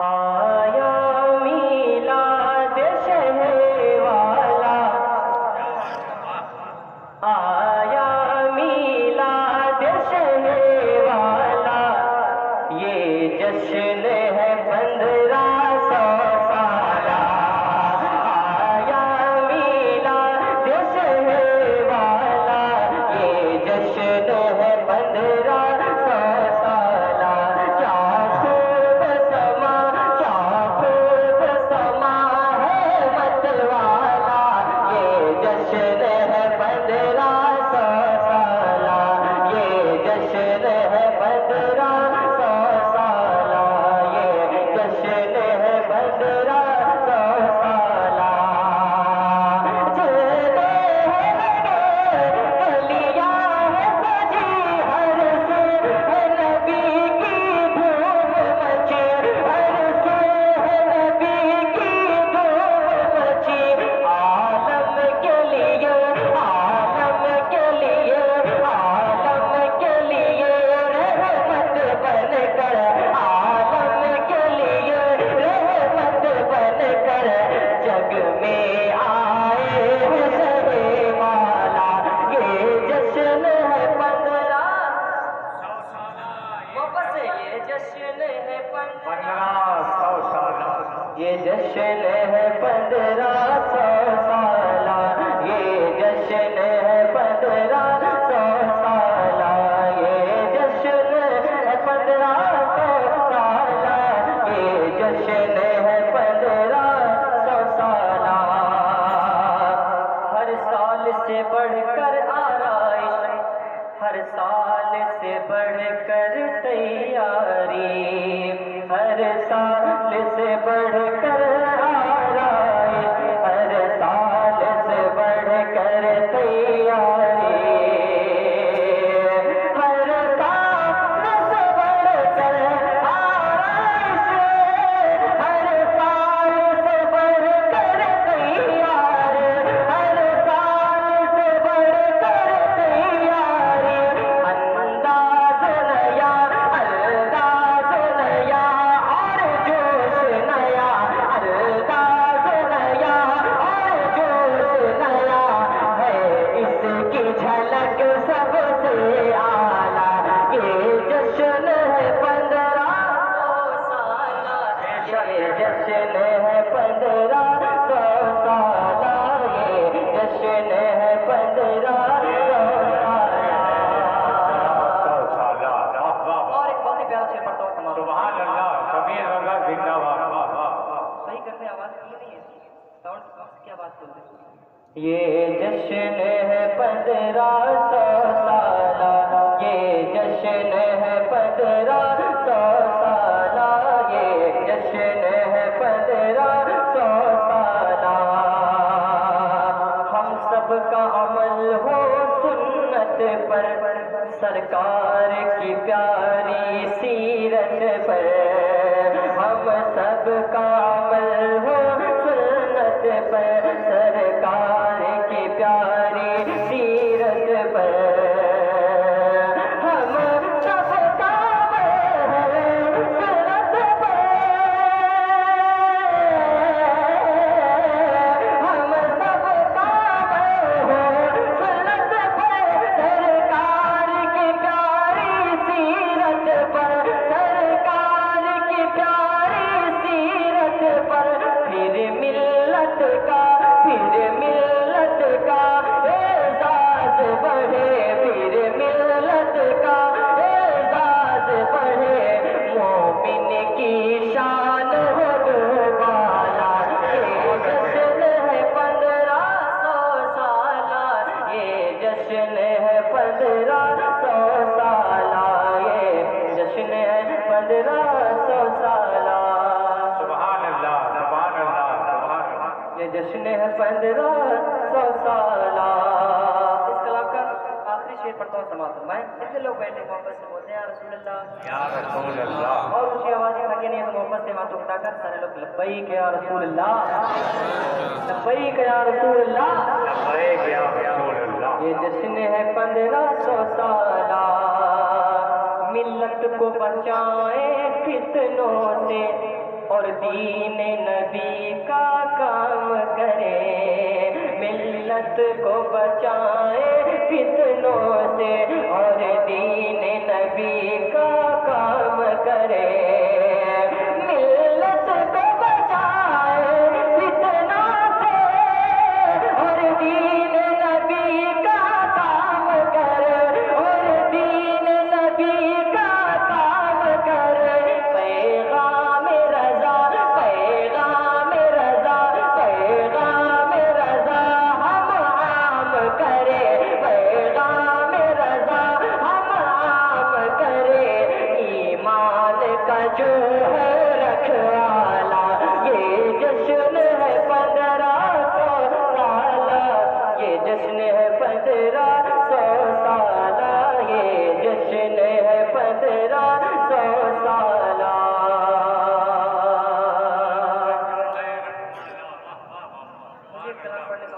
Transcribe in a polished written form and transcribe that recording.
آیا میلاد شہر والا، آیا میلاد شہر والا، یہ جشن ہے 1500 سالہ۔ آیا میلاد شہر والا، یہ جشن ہے 1500 سالہ۔ کیا خوب سما، کیا خوب سما ہے مت والا، یہ جشن ہے 1500 سالہ، یہ جشن ہے 1500 سالہ، یہ جشن ہے 1500 سالہ۔ چلتے ہیں گلیاں ہیں سجی، ہر سو ہے نبی کی دھوم مچی، ہر سو ہے نبی کی دھوم مچی۔ عالم کے لیے، عالم کے لیے، عالم کے لیے رحمت بن کر، عالم کے لیے رحمت بن کر جگ میں آئے ہیں شہر والا، یہ جشن ہے 1500 واپس سے یہ جشن ہے 1500 سالہ، یہ جشن ہے 1500 سالہ، یہ جشن ہے 1500 سالہ، یہ جشن ہے 1500 سالہ، یہ جشن ہے 1500 سالہ۔ ہر سال سے بڑھ کر آرائش، ہر سال سے بڑھ کر تیاری، ہر سال سے بڑھ کر آرائش، ہر سال سے بڑھ کر تیاری، ہر سال سے بڑھ کر آرائش، ہر سال سے بڑھ کر تیاری، ہر سال سے بڑھ کر تیاری، انداز نیا، انداز نیا اور جوش نیا، انداز نیا اور جوش نیا ہے، اس کی جھلک سب سے اعلیٰ، یہ جشن ہے 1500 سالہ، یہ جشن ہے 1500 سالہ، یہ جشن ہے 1500 سالہ۔ اور ایک بہت ہی پیارا شعر پڑھتا ہوں، سماعت۔ سبحان اللہ، شبیر اللہ زندہ باد۔ صحیح کرتے ہیں، آواز کی نہیں ہے، ساؤنڈ کی آواز بولتے ہیں۔ یہ جشن ہے 1500 سالہ، یہ جشن ہے 1500 سالہ، یہ جشن ہے 1500 سالہ۔ ہم سب کا عمل ہو سنت پر، سرکار کی پیاری سیرت پر، ہم سب کا عمل ہو سنت پر، سرکار کی پیاری سیرت پر، ہم سب کا عمل ہے سنت پر، ہم سب کا عمل ہے سنت پر، سرکار کی پیاری سیرت پر، سرکار کی پیاری سیرت پر، پھر ملت کا، پھر ملت کا اعزاز بڑھے، پھر ملت کا اعزاز بڑھے، مومن کی شان ہو دوبالا، یہ جشن ہے 1500 سالہ، یہ جشن ہے 1500 سالہ، یہ جشن ہے 1500 سالہ۔ سبحان اللہ، سبحان اللہ، سبحان اللہ۔ یہ جشن ہے 1500 سالہ۔ اس کلام کا آخری شعر پڑھتا ہوں، سماعت فرمائیں۔ جتنے لوگ بیٹھے محبت سے بولتے ہیں یا رسول اللہ، یا رسول اللہ، اور اونچی آواز سے لگے نہیں تو محبت سے ہاتھ اٹھا کر سارے لوگ لبیک یا رسول اللہ، لبیک یا رسول اللہ، لبیک یا رسول اللہ۔ یہ جشن ہے 1500 سالہ، ملت کو بچائیں فتنوں سے اور دین نبی کا کام کرے، ملت کو بچائے فتنوں سے، اور دین نبی کا کام کرے، ملت کو بچائے فتنوں سے، اور دین نبی کا کام کرے، اور دین نبی کا کام کرے، پیغام رضا، پیغام رضا، پیغام رضا ہم عام کرے، پیغام رضا ہم عام کرے، ایمان کا جو ہے رکھوالا، یہ جشن ہے 1500 سالہ، یہ جشن ہے 1500 سالہ، یہ جشن ہے 1500 سالہ۔ مجھے کلام پڑھنے کا